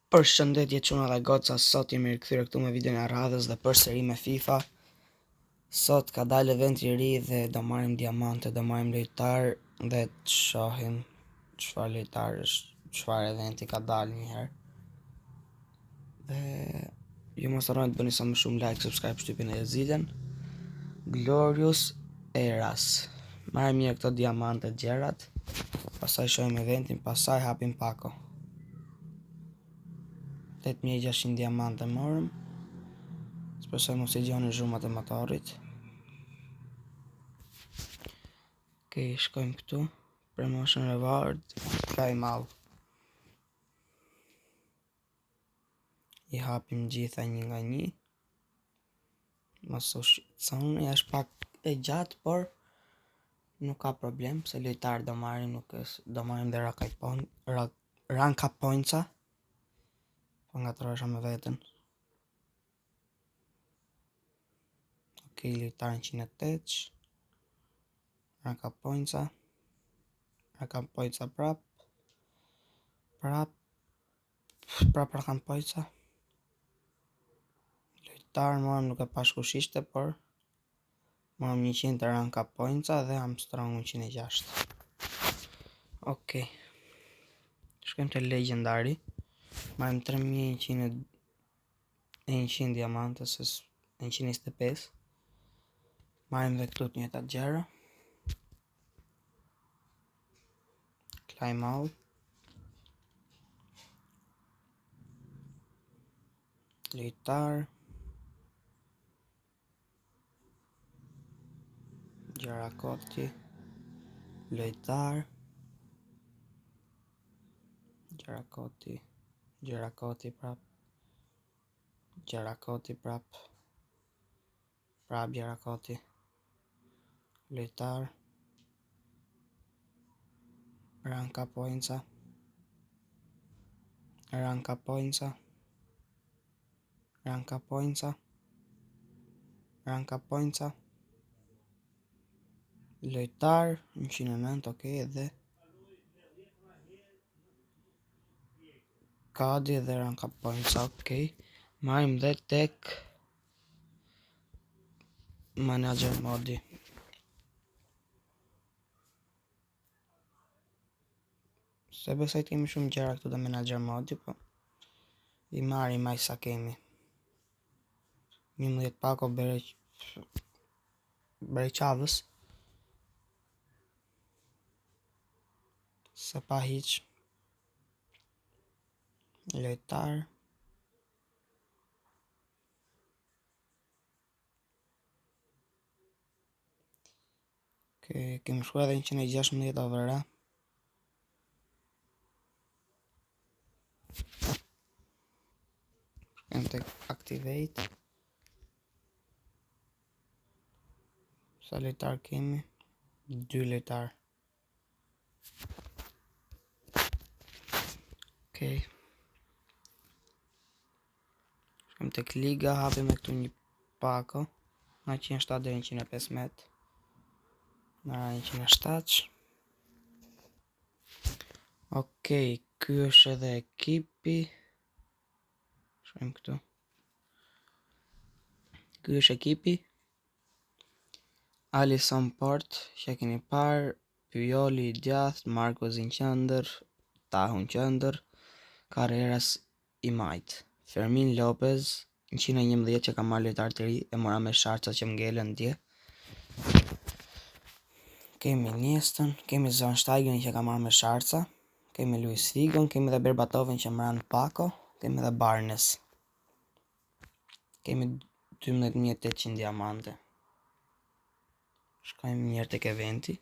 Përshëndetje çuna dhe goca, sot jemi rikthyer këtu me videon e radhës dhe përsëri me FIFA. Sot ka dalë event i ri dhe do marrim diamante, do marrim lojtar dhe të shohim çfarë lojtarësh, çfarë eventi ka dalë një herë. Dhe ju mos harroni të bëni sa më shumë like, subscribe, shtypin e zilën. Glorious Eras. Marrim mirë këto diamante gjerat. Pastaj shohim eventin, pastaj hapim pako. 8600 diamante morëm. Shpresoj mos i gjoni zhumat e motorit. Okej, shkojmë këtu. Promotion reward, time out. I hapim gjitha një nga një. Mos u shqetësoni, është pak e gjatë, por nuk ka problem, se lojtar do marrim, do marrim dhe ranka pointsa. Po ngatrohesha me veten. Okej, lojtar 108. Ranka pointsa. Ranka pointsa prap ranka pointsa. Lojtar morëm, nuk e pash kush ishte, por morëm 100 të ranka pointsa dhe Armstrong 106. Okej. Shkojmë te legendary. Marrim 3100 diamante, 125. Marrim dhe këtu të njëjtat gjëra. Climb out. Lojtar. Gjarakoti. Lojtar. Gjarakoti prap. Prap Gjarakoti. Lojtar. Ranka pointsa. Lojtar 109, okej, dhe Kadi dhe ranka pointsa, okej. Marrim dhe tek manager modi. Se besoj të kemi shumë gjëra këtu dhe manager modi, po i marrim aj sa kemi. 11 pako Bereqavës. Se pa hiq. Lojtar. Kemi shkuar edhe 116 overa. Shkojmë tek activate. Sa lojtar kemi? 2 lojtar. Okej. Shkojmë tek liga, hapim me këtu një pako. Nga 107 deri 115. Nga 107. Okej, ky është edhe ekipi. Shkojmë këtu. Ky është ekipi. Alisson Port, që e keni parë, Puyoli i djathtë, Marcos në qendër, Tahu në qendër, Carreras i majt, Fermin Lopez 111 që ka marrë lojtar të ri e mora me sharca që m'ngelen dje. Kemi Niestën, kemi Zonsteigen që ka marrë me sharca, kemi Luis Figon, kemi dhe Berbatovin që mran pako, kemi dhe Barnes. Kemi 12.800 diamante. Shkojmë njërë tek eventi.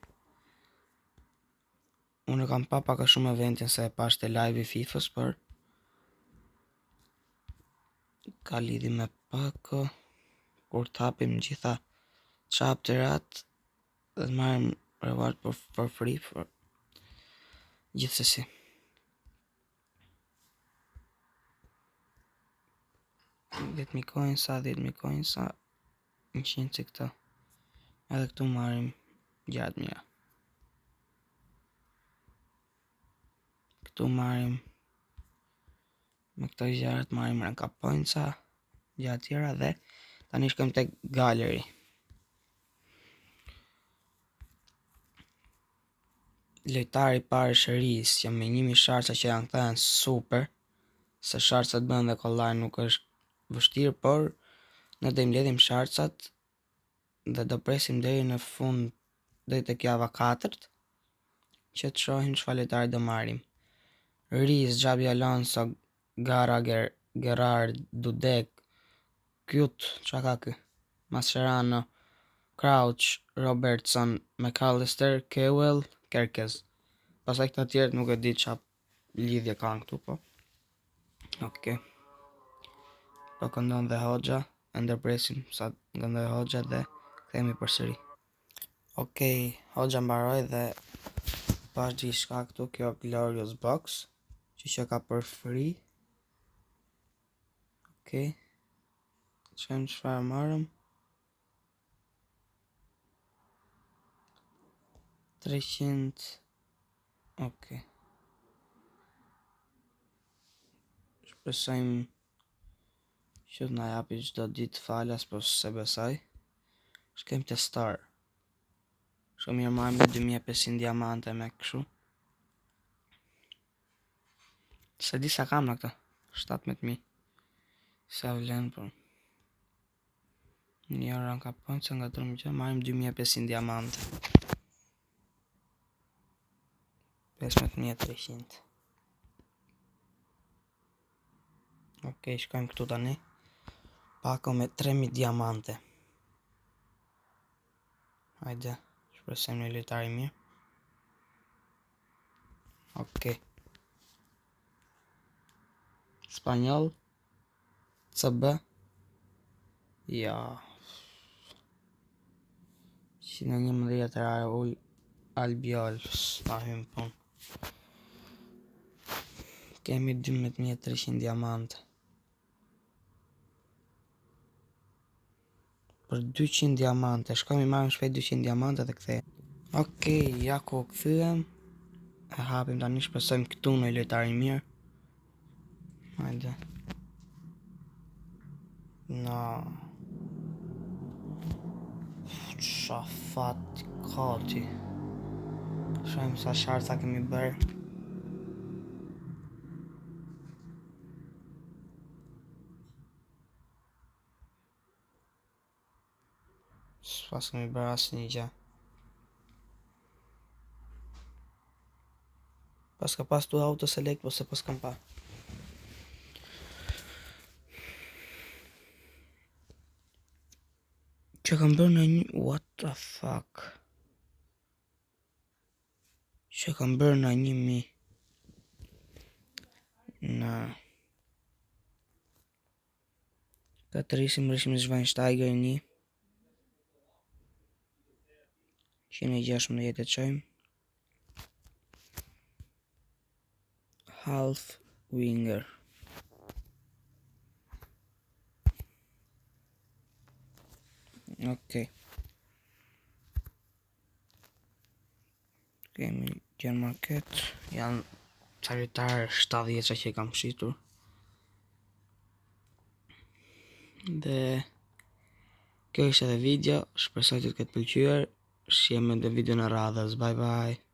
Unë kam pa paka shumë eventin se e pash të live i FIFA-s, për ka lidhi me pako. Kur të hapim gjitha chapterat dhe të marrim reward for free for gjithsesi. $10.000 coinsa, 100 si këto. Edhe këtu marrim gjatë mira. Këtu marrim Me këto gjërat marrim ranka pointsa, gjëra tjera dhe tani shkojmë tek gallery. Lojtari i parë është Riz, që me 1000 sharca që janë këta janë super, se sharcat bën dhe kollaj nuk është vështirë, por ne do i mbledhim sharcat dhe do presim deri në fund, deri tek java 4 që të shohim çfarë lojtari do marrim. Riz, Xabi Alonso, Gallagher, Gerrard, Dudek, Kjut, çka ka ky? Mascherano, Crouch, Robertson, McAllister, Kewell, Kerkez. Pastaj këta tjerët nuk e di çfarë lidhje kanë këtu, po. Okej. Po këndon dhe Hoxha, e ndërpresim sa këndoj Hoxha dhe kthehemi përsëri. Okej, Hoxha mbaroi dhe pas gjithçka këtu, kjo Glorious Box, që ka për free. Okej. Çfarë marrëm? 300. Okej. Shpresojmë që të na japi çdo ditë falas, po se besoj. Shkojmë te Star. Shumë mirë, marrëm 2500 diamante me kështu. Se di sa kam në këta 17.000. Sa vlen, po një ranka points nga tërmë që marrim 2500 diamante. 15300. Okej, shkojmë këtu tani. Pako me 3000 diamante. Hajde, shpresojmë një lojtar i mirë. Okej. Spanjol, CB. Ja. 111 Raul Albiol, na hym pun. Kemi 12300 diamante. Për 200 diamante, shkojmë i marrim shpejt 200 diamante dhe kthehemi. Okej, ja ku kthyem. E hapim tani, shpresojmë këtu në lojtar i mirë. Hajde. No. Qa fat kati. Shojmë sa sharca kemi bërë. S'pas kemi bërë asnjë gjë. Pas ka pas tu auto select, po se pas kam pa. Që kam bërë në një... What the fuck? Që kam bërë në 1000. Në... Ka të rrisim Schweinsteiger 1. 116 e qojmë. Half winger. Okej. Kemi Gjen Market. Janë caritar 70 që kam shitur. Dhe kjo ishte edhe video. Shpresoj të ketë pëlqyer. Shihemi në video në radhës. Bye bye.